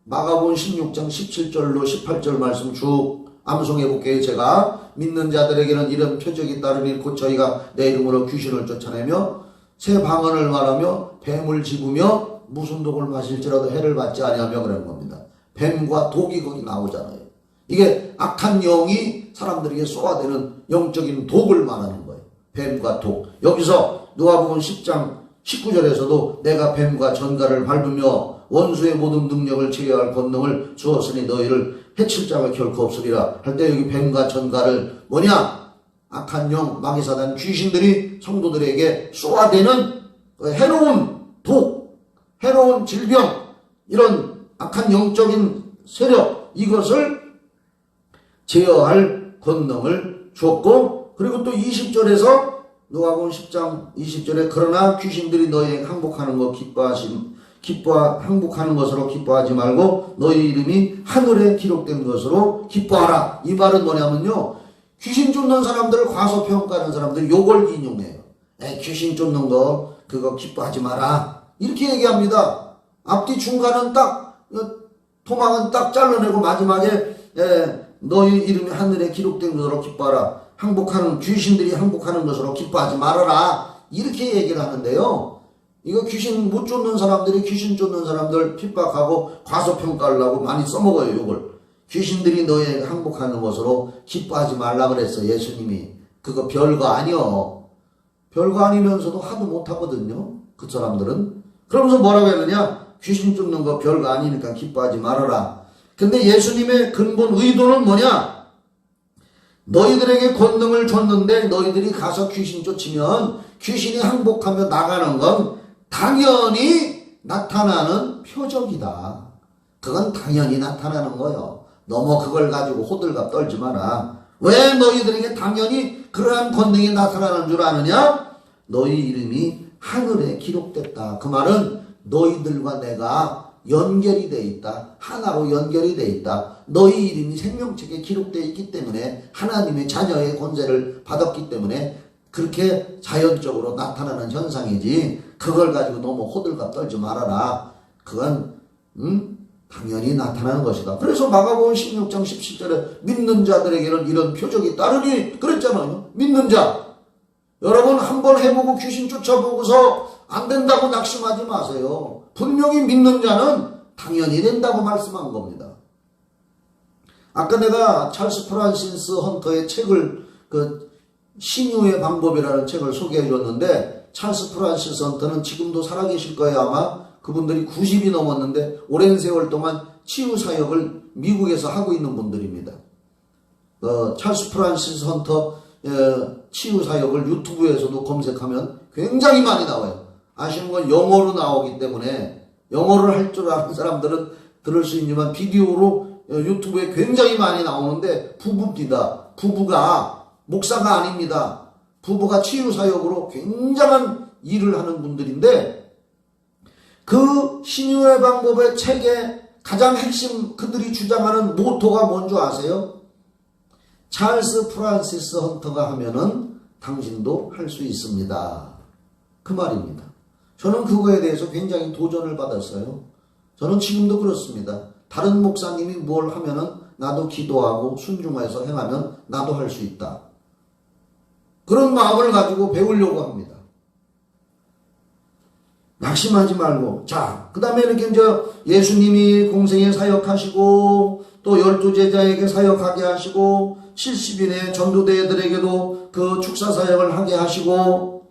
마가복음 16장 17절로 18절 말씀 쭉 암송해 볼게요. 제가 믿는 자들에게는 이런 표적이 따르니 곧 저희가 내 이름으로 귀신을 쫓아내며 새 방언을 말하며 뱀을 집으며 무슨 독을 마실지라도 해를 받지 아니하며 그러는 겁니다. 뱀과 독이 거기 나오잖아요. 이게 악한 영이 사람들에게 쏘아대는 영적인 독을 말하는 거예요. 뱀과 독. 여기서 누가복음 10장 19절에서도 내가 뱀과 전갈을 밟으며 원수의 모든 능력을 제어할 권능을 주었으니 너희를 해칠 자가 결코 없으리라 할 때 여기 뱀과 전갈을 뭐냐? 악한 영, 마귀사단 귀신들이 성도들에게 쏘아대는 해로운 독, 해로운 질병, 이런 악한 영적인 세력, 이것을 제어할 권능을 주었고, 그리고 또 20절에서 누가복음 10장 20절에 그러나 귀신들이 너희에게 항복하는 거 항복하는 것으로 기뻐하지 말고 너희 이름이 하늘에 기록된 것으로 기뻐하라. 이 말은 뭐냐면요, 귀신 쫓는 사람들을 과소평가하는 사람들이 요걸 인용해요. 귀신 쫓는 거 그거 기뻐하지 마라 이렇게 얘기합니다. 앞뒤 중간은 딱 토막은 딱 잘라내고 마지막에 너희 이름이 하늘에 기록된 것으로 기뻐하라. 항복하는 귀신들이 항복하는 것으로 기뻐하지 말아라 이렇게 얘기를 하는데요. 이거 귀신 못 쫓는 사람들이 귀신 쫓는 사람들 핍박하고 과소평가하려고 많이 써먹어요. 이걸 귀신들이 너희에게 항복하는 것으로 기뻐하지 말라 그랬어 예수님이. 그거 별거 아니요. 별거 아니면서도 하도 못하거든요 그 사람들은. 그러면서 뭐라고 했느냐? 귀신 쫓는 거 별거 아니니까 기뻐하지 말아라. 근데 예수님의 근본 의도는 뭐냐? 너희들에게 권능을 줬는데 너희들이 가서 귀신 쫓으면 귀신이 항복하며 나가는 건 당연히 나타나는 표적이다. 그건 당연히 나타나는 거요. 너무 그걸 가지고 호들갑 떨지 마라. 왜 너희들에게 당연히 그러한 권능이 나타나는 줄 아느냐? 너희 이름이 하늘에 기록됐다. 그 말은 너희들과 내가 연결이 돼 있다. 하나로 연결이 돼 있다. 너희 이름이 생명책에 기록되어 있기 때문에 하나님의 자녀의 권세를 받았기 때문에 그렇게 자연적으로 나타나는 현상이지 그걸 가지고 너무 호들갑 떨지 말아라. 그건 당연히 나타나는 것이다. 그래서 마가복음 16장 17절에 믿는 자들에게는 이런 표적이 따르니 그랬잖아요. 믿는 자. 여러분 한번 해보고 귀신 쫓아보고서 안 된다고 낙심하지 마세요. 분명히 믿는 자는 당연히 된다고 말씀한 겁니다. 아까 내가 찰스 프란시스 헌터의 책을 신유의 방법이라는 책을 소개해 줬는데 찰스 프란시스 헌터는 지금도 살아계실 거예요. 아마 그분들이 90이 넘었는데 오랜 세월 동안 치유 사역을 미국에서 하고 있는 분들입니다. 찰스 프란시스 헌터 치유 사역을 유튜브에서도 검색하면 굉장히 많이 나와요. 아시는 건 영어로 나오기 때문에 영어를 할 줄 아는 사람들은 들을 수 있지만 비디오로 유튜브에 굉장히 많이 나오는데 부부입니다. 부부가 목사가 아닙니다. 부부가 치유 사역으로 굉장한 일을 하는 분들인데 그 신유의 방법의 책의 가장 핵심 그들이 주장하는 모토가 뭔지 아세요? 찰스 프란시스 헌터가 하면은 당신도 할 수 있습니다. 그 말입니다. 저는 그거에 대해서 굉장히 도전을 받았어요. 저는 지금도 그렇습니다. 다른 목사님이 뭘 하면은 나도 기도하고 순종해서 행하면 나도 할 수 있다. 그런 마음을 가지고 배우려고 합니다. 낙심하지 말고. 자, 그 다음에 이렇게 이제 예수님이 공생에 사역하시고 또 12제자에게 사역하게 하시고 70인의 전도대들에게도 그 축사 사역을 하게 하시고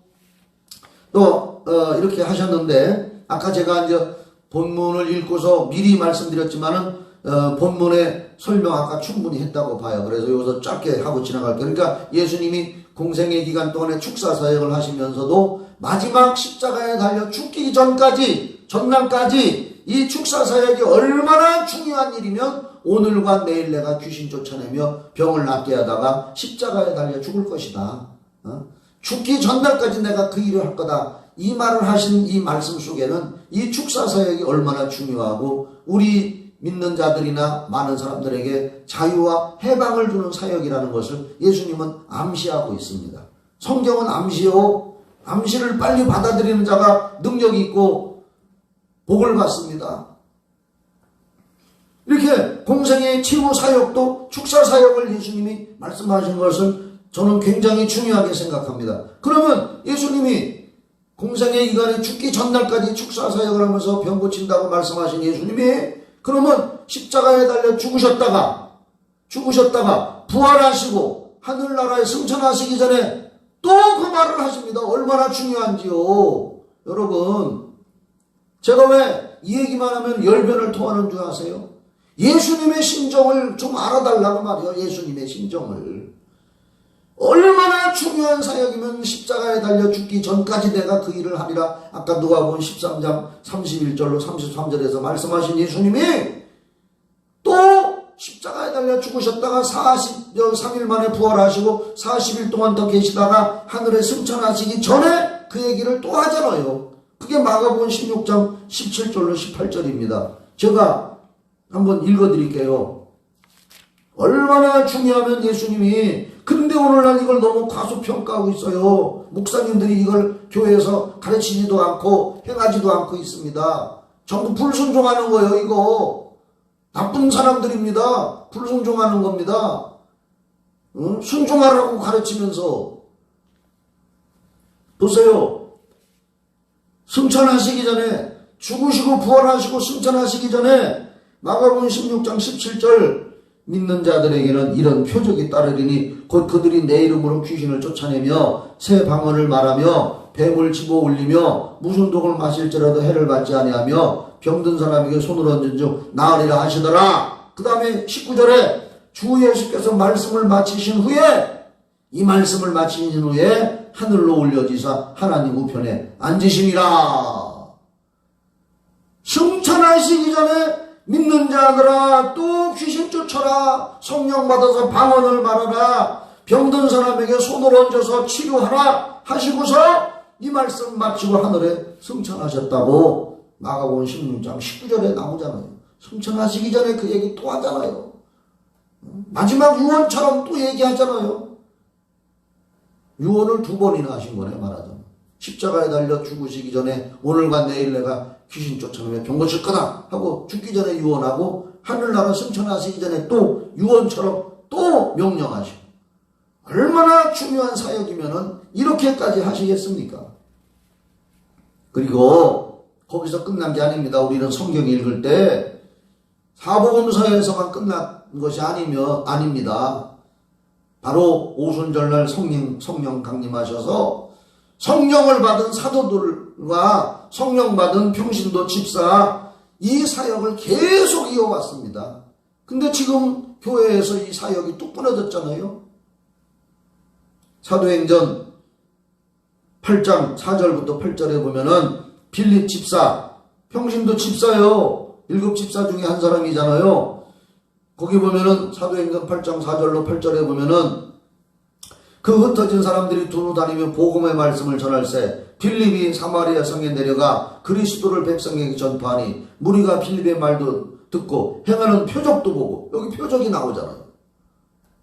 또 이렇게 하셨는데 아까 제가 이제 본문을 읽고서 미리 말씀드렸지만은 본문의 설명 아까 충분히 했다고 봐요. 그래서 여기서 짧게 하고 지나갈게요. 그러니까 예수님이 공생의 기간 동안에 축사 사역을 하시면서도 마지막 십자가에 달려 죽기 전까지 전날까지 이 축사 사역이 얼마나 중요한 일이면 오늘과 내일 내가 귀신 쫓아내며 병을 낫게 하다가 십자가에 달려 죽을 것이다. 죽기 전날까지 내가 그 일을 할 거다. 이 말을 하신 이 말씀 속에는 이 축사 사역이 얼마나 중요하고 우리 믿는 자들이나 많은 사람들에게 자유와 해방을 주는 사역이라는 것을 예수님은 암시하고 있습니다. 성경은 암시요. 암시를 빨리 받아들이는 자가 능력이 있고 복을 받습니다. 이렇게 공생의 치유 사역도 축사 사역을 예수님이 말씀하신 것을 저는 굉장히 중요하게 생각합니다. 그러면 예수님이 공생의 기간에 죽기 전날까지 축사 사역을 하면서 병 고친다고 말씀하신 예수님이 그러면 십자가에 달려 죽으셨다가 부활하시고 하늘나라에 승천하시기 전에 또 그 말을 하십니다. 얼마나 중요한지요. 여러분, 제가 왜 이 얘기만 하면 열변을 토하는 줄 아세요? 예수님의 심정을 좀 알아달라고 말이에요. 예수님의 심정을. 얼마나 중요한 사역이면 십자가에 달려 죽기 전까지 내가 그 일을 하리라. 아까 누가복음 13장 31절로 33절에서 말씀하신 예수님이 또 십자가에 달려 죽으셨다가 43일 만에 부활하시고 40일 동안 더 계시다가 하늘에 승천하시기 전에 그 얘기를 또 하잖아요. 그게 마가복음 16장 17절로 18절입니다. 제가 한번 읽어드릴게요. 얼마나 중요하면 예수님이 근데 오늘날 이걸 너무 과소평가하고 있어요. 목사님들이 이걸 교회에서 가르치지도 않고 행하지도 않고 있습니다. 전부 불순종하는 거예요. 이거 나쁜 사람들입니다. 불순종하는 겁니다. 순종하라고 가르치면서 보세요. 승천하시기 전에 죽으시고 부활하시고 승천하시기 전에 마가복음 16장 17절 믿는 자들에게는 이런 표적이 따르리니 곧 그들이 내 이름으로 귀신을 쫓아내며 새 방언을 말하며 뱀을 집어 올리며 무슨 독을 마실지라도 해를 받지 아니하며 병든 사람에게 손을 얹은 즉 나으리라 하시더라. 그 다음에 19절에 주 예수께서 말씀을 마치신 후에 이 말씀을 마치신 후에 하늘로 올려지사 하나님 우편에 앉으심이라. 승천하시기 전에 믿는 자들아 또 귀신 쫓아라. 성령 받아서 방언을 말하라. 병든 사람에게 손을 얹어서 치료하라 하시고서 이 말씀 마치고 하늘에 승천하셨다고 마가복음 16장 19절에 나오잖아요. 승천하시기 전에 그 얘기 또 하잖아요. 마지막 유언처럼 또 얘기하잖아요. 유언을 2번이나 하신 거네 말하자면. 십자가에 달려 죽으시기 전에 오늘과 내일 내가 귀신 쫓아내며 병 고칠 거다 하고 죽기 전에 유언하고 하늘나라 승천하시기 전에 또 유언처럼 또 명령하시고 얼마나 중요한 사역이면은 이렇게까지 하시겠습니까? 그리고 거기서 끝난 게 아닙니다. 우리는 성경 읽을 때 사복음서에서만 끝난 것이 아닙니다. 바로 오순절날 성령 강림하셔서 성령을 받은 사도들과 성령 받은 평신도 집사 이 사역을 계속 이어왔습니다. 근데 지금 교회에서 이 사역이 뚝 끊어졌잖아요. 사도행전 8장 4절부터 8절에 보면은 빌립 집사, 평신도 집사요. 7 집사 중에 한 사람이잖아요. 거기 보면은 사도행전 8장 4절로 8절에 보면은 그 흩어진 사람들이 두루 다니며 복음의 말씀을 전할세 빌립이 사마리아 성에 내려가 그리스도를 백성에게 전파하니 무리가 빌립의 말도 듣고 행하는 표적도 보고. 여기 표적이 나오잖아요.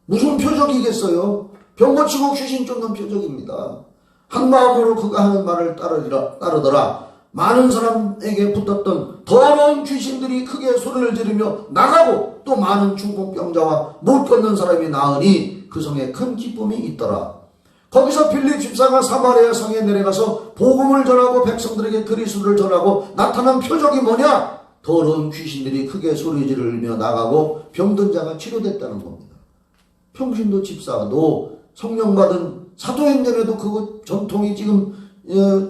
무슨 표적이겠어요? 병 고치고 귀신 쫓는 표적입니다. 한 마음으로 그가 하는 말을 따르더라. 많은 사람에게 붙었던 더러운 귀신들이 크게 소리를 지르며 나가고 또 많은 중풍병자와 못 걷는 사람이 나으니 그 성에 큰 기쁨이 있더라. 거기서 빌립 집사가 사마리아 성에 내려가서 복음을 전하고 백성들에게 그리스도를 전하고 나타난 표적이 뭐냐? 더러운 귀신들이 크게 소리 지르며 나가고 병든 자가 치료됐다는 겁니다. 평신도 집사도 성령 받은 사도행전에도 그 전통이 지금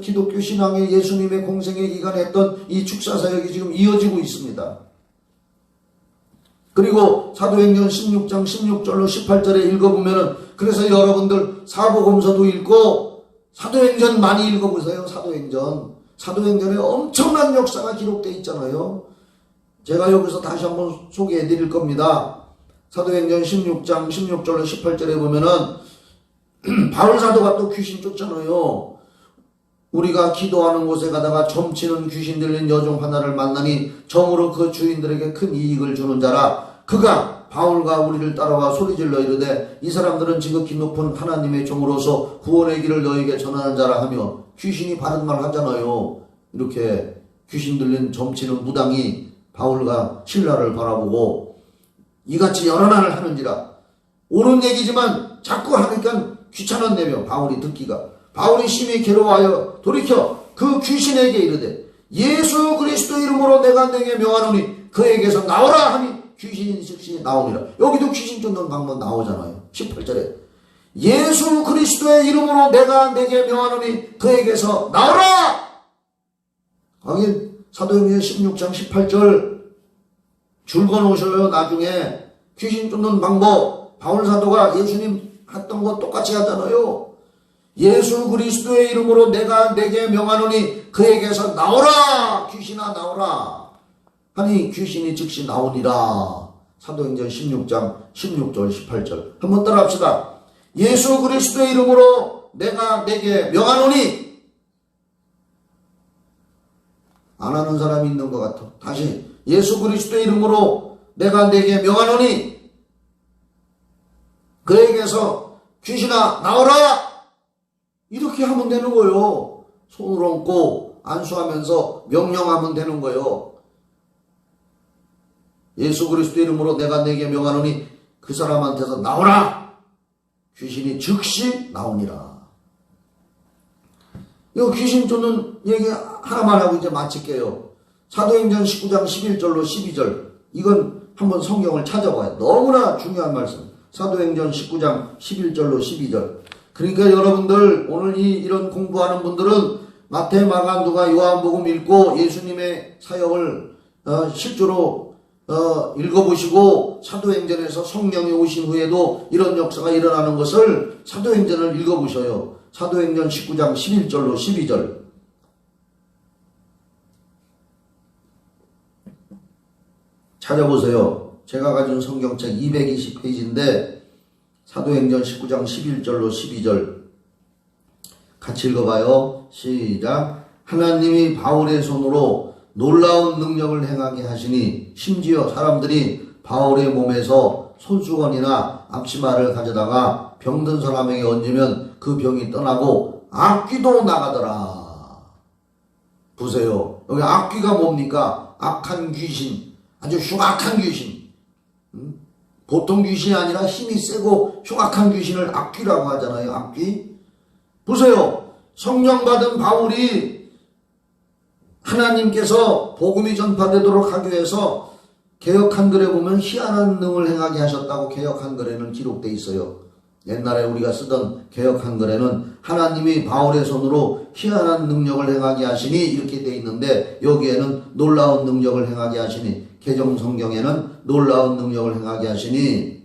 기독교 신앙의 예수님의 공생의 기간에 했던 이 축사사역이 지금 이어지고 있습니다. 그리고 사도행전 16장 16절로 18절에 읽어보면은 그래서 여러분들 사복음서도 읽고 사도행전 많이 읽어보세요. 사도행전에 엄청난 역사가 기록되어 있잖아요. 제가 여기서 다시 한번 소개해 드릴 겁니다. 사도행전 16장 16절로 18절에 보면은 바울 사도가 또 귀신 쫓잖아요. 우리가 기도하는 곳에 가다가 점치는 귀신 들린 여종 하나를 만나니 정으로 그 주인들에게 큰 이익을 주는 자라. 그가 바울과 우리를 따라와 소리질러 이르되 이 사람들은 지극히 높은 하나님의 종으로서 구원의 길을 너에게 전하는 자라 하며 귀신이 바른 말 하잖아요. 이렇게 귀신 들린 점치는 무당이 바울과 신라를 바라보고 이같이 여러 날을 하는지라. 옳은 얘기지만 자꾸 하니까 귀찮았네며 바울이 듣기가. 바울이 심히 괴로워하여 돌이켜 그 귀신에게 이르되 예수 그리스도 이름으로 내가 내게 명하노니 그에게서 나오라 하니 귀신이 즉시 나오니라. 여기도 귀신 쫓는 방법 나오잖아요. 18절에 예수 그리스도의 이름으로 내가 내게 명하노니 그에게서 나오라. 거기 사도행전 16장 18절 줄거놓으셔요. 나중에 귀신 쫓는 방법 바울 사도가 예수님 했던 거 똑같이 하잖아요. 예수 그리스도의 이름으로 내가 내게 명하노니 그에게서 나오라. 귀신아 나오라 하니 귀신이 즉시 나오니라. 사도행전 16장 16절 18절 한번 따라합시다. 예수 그리스도의 이름으로 내가 내게 명하노니. 안 하는 사람이 있는 것 같아. 다시 예수 그리스도의 이름으로 내가 내게 명하노니 그에게서 귀신아 나오라. 이렇게 하면 되는 거예요. 손을 얹고 안수하면서 명령하면 되는 거예요. 예수 그리스도 이름으로 내가 내게 명하노니 그 사람한테서 나오라. 귀신이 즉시 나오니라. 이거 귀신 쫓는 얘기 하나만 하고 이제 마칠게요. 사도행전 19장 11절로 12절. 이건 한번 성경을 찾아봐요. 너무나 중요한 말씀. 사도행전 19장 11절로 12절. 그러니까 여러분들 오늘 이런 공부하는 분들은 마태, 마가, 누가, 요한복음 읽고 예수님의 사역을 실제로 읽어보시고 사도행전에서 성령이 오신 후에도 이런 역사가 일어나는 것을 사도행전을 읽어보셔요. 사도행전 19장 11절로 12절. 찾아보세요. 제가 가진 성경책 220페이지인데 사도행전 19장 11절로 12절 같이 읽어봐요. 시작. 하나님이 바울의 손으로 놀라운 능력을 행하게 하시니 심지어 사람들이 바울의 몸에서 손수건이나 앞치마를 가져다가 병든 사람에게 얹으면 그 병이 떠나고 악귀도 나가더라. 보세요. 여기 악귀가 뭡니까? 악한 귀신, 아주 흉악한 귀신. 보통 귀신이 아니라 힘이 세고 흉악한 귀신을 악귀라고 하잖아요. 악귀. 보세요. 성령 받은 바울이 하나님께서 복음이 전파되도록 하기 위해서 개역 한글에 보면 희한한 능을 행하게 하셨다고 개역 한글에는 기록되어 있어요. 옛날에 우리가 쓰던 개역 한글에는 하나님이 바울의 손으로 희한한 능력을 행하게 하시니 이렇게 돼 있는데, 여기에는 놀라운 능력을 행하게 하시니, 개정 성경에는 놀라운 능력을 행하게 하시니,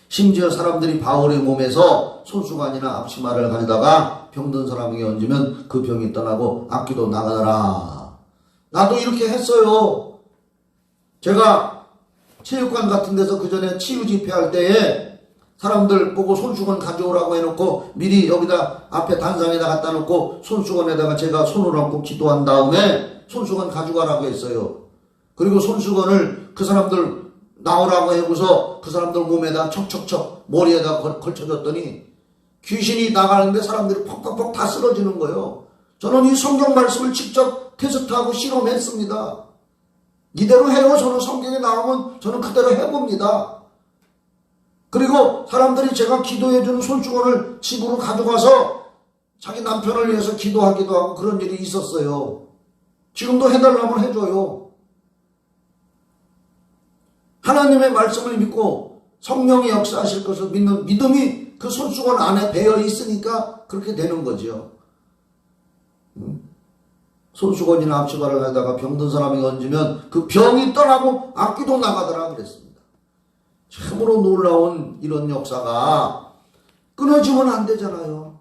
심지어 사람들이 바울의 몸에서 손수건이나 앞치마를 가져다가 병든 사람에게 얹으면 그 병이 떠나고 악귀도 나가더라. 나도 이렇게 했어요. 제가 체육관 같은 데서 그 전에 치유 집회할 때에 사람들 보고 손수건 가져오라고 해놓고 미리 여기다 앞에 단상에다 갖다 놓고 손수건에다가 제가 손을 얹고 기도한 다음에 손수건 가져가라고 했어요. 그리고 손수건을 그 사람들 나오라고 해고서 그 사람들 몸에다 척척척 머리에다 걸쳐줬더니 귀신이 나가는데 사람들이 퍽퍽퍽 다 쓰러지는 거예요. 저는 이 성경 말씀을 직접 테스트하고 실험했습니다. 이대로 해요. 저는 성경에 나오면 저는 그대로 해봅니다. 그리고 사람들이 제가 기도해주는 손수건을 집으로 가져가서 자기 남편을 위해서 기도하기도 하고 그런 일이 있었어요. 지금도 해달라면 해줘요. 하나님의 말씀을 믿고 성령이 역사하실 것을 믿는 믿음이 그 손수건 안에 배어 있으니까 그렇게 되는 거죠. 손수건이나 앞치마를 가다가 병든 사람이 얹으면 그 병이 떠나고 악귀도 나가더라 그랬습니다. 참으로 놀라운 이런 역사가 끊어지면 안 되잖아요.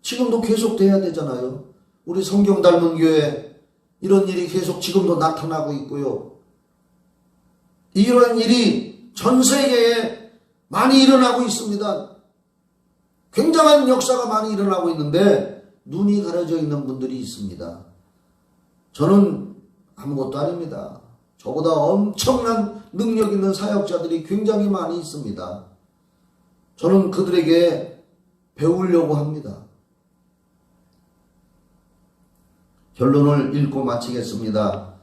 지금도 계속 돼야 되잖아요. 우리 성경 닮은 교회 이런 일이 계속 지금도 나타나고 있고요. 이런 일이 전 세계에 많이 일어나고 있습니다. 굉장한 역사가 많이 일어나고 있는데 눈이 가려져 있는 분들이 있습니다. 저는 아무것도 아닙니다. 저보다 엄청난 능력 있는 사역자들이 굉장히 많이 있습니다. 저는 그들에게 배우려고 합니다. 결론을 읽고 마치겠습니다.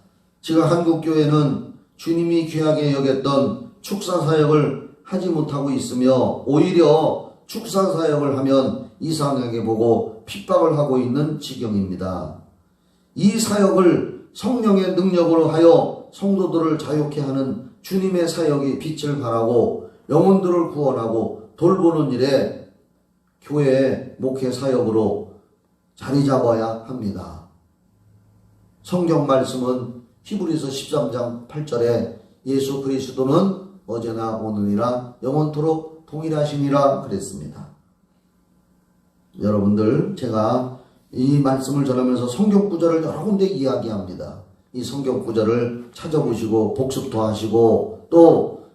지금 한국교회는 주님이 귀하게 여겼던 축사사역을 하지 못하고 있으며 오히려 축사사역을 하면 이상하게 보고 핍박을 하고 있는 지경입니다. 이 사역을 성령의 능력으로 하여 성도들을 자유케 하는 주님의 사역이 빛을 발하고 영혼들을 구원하고 돌보는 일에 교회의 목회 사역으로 자리 잡아야 합니다. 성경 말씀은 히브리서 13장 8절에 예수 그리스도는 어제나 오늘이라 영원토록 동일하시니라 그랬습니다. 여러분들, 제가 이 말씀을 전하면서 성경 구절을 여러 군데 이야기합니다. 이 성경 구절을 찾아보시고 복습도 하시고 또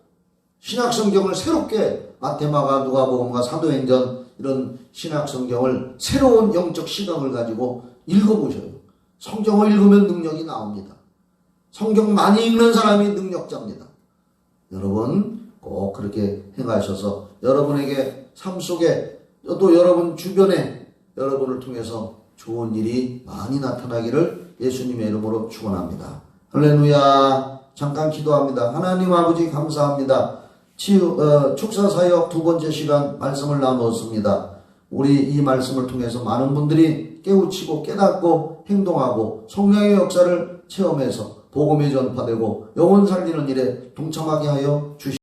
신약 성경을 새롭게 마태마가 누가복음과 사도행전 이런 신약 성경을 새로운 영적 시각을 가지고 읽어보셔요. 성경을 읽으면 능력이 나옵니다. 성경 많이 읽는 사람이 능력자입니다. 여러분 꼭 그렇게 행하셔서 여러분에게 삶 속에 또 여러분 주변에 여러분을 통해서 좋은 일이 많이 나타나기를 예수님의 이름으로 축원합니다. 할렐루야. 잠깐 기도합니다. 하나님 아버지 감사합니다. 축사사역 두 번째 시간 말씀을 나누었습니다. 우리 이 말씀을 통해서 많은 분들이 깨우치고 깨닫고 행동하고 성령의 역사를 체험해서 복음이 전파되고 영혼 살리는 일에 동참하게 하여 주시옵소서.